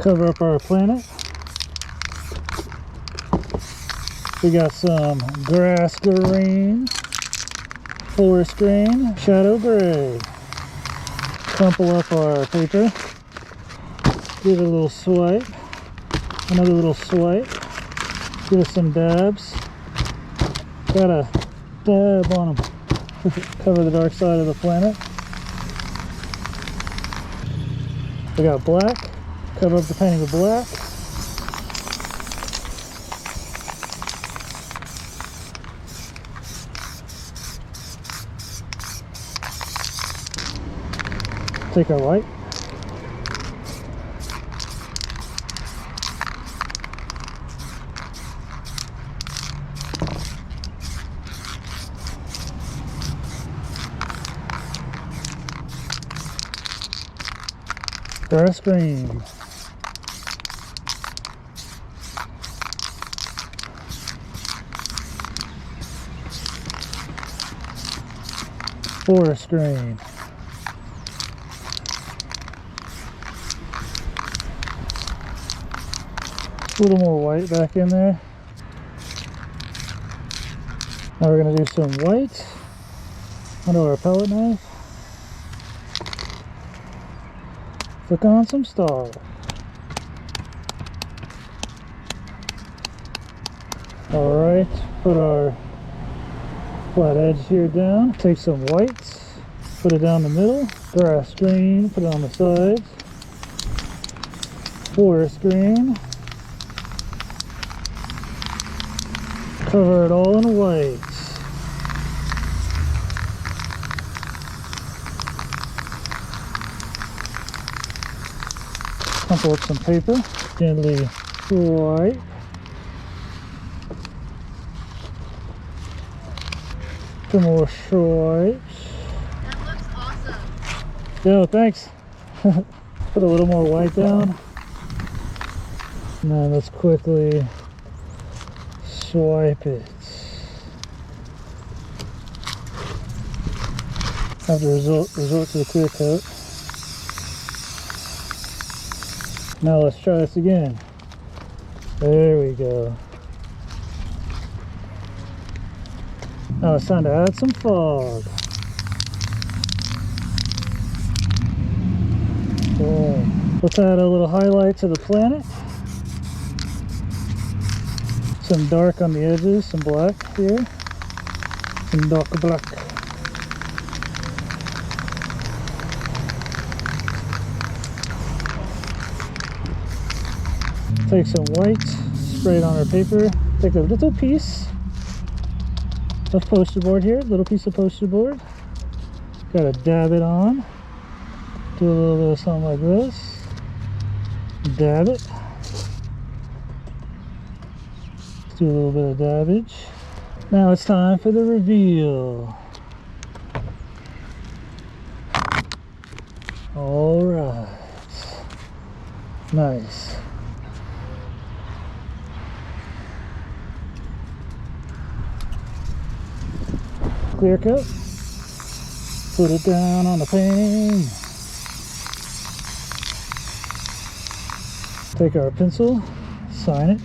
Cover up our planet. We got some grass green, forest green, shadow gray. Crumple up our paper. Give it a little swipe. Another little swipe. Give us some dabs. Got a dab on them. Cover the dark side of the planet. We got black. Cover up the painting with black. Take our white. Grass green. Forest green. A little more white back in there. Now we're going to do some white onto our palette knife. Flick on some star. Alright, put our flat edge here down. Take some whites, put it down the middle. Grass green, put it on the sides. Forest green. Cover it all in white. Crumple up some paper. Gently swipe. Some more swipes. That looks awesome. Yo, thanks. Put a little more white down. And then let's quickly swipe it. Have to resort to the clear coat. Now let's try this again. There we go. Now it's time to add some fog. Boom. Let's add a little highlight to the planet. Some dark on the edges, some black here. Some dark black. Take some white, spray it on our paper. Take a little piece of poster board here, little piece of poster board. Gotta dab it on. Do a little bit of something like this. Dab it. Do a little bit of dabbage. Now it's time for the reveal. All right. Nice. Clear coat. Put it down on the painting. Take our pencil, sign it.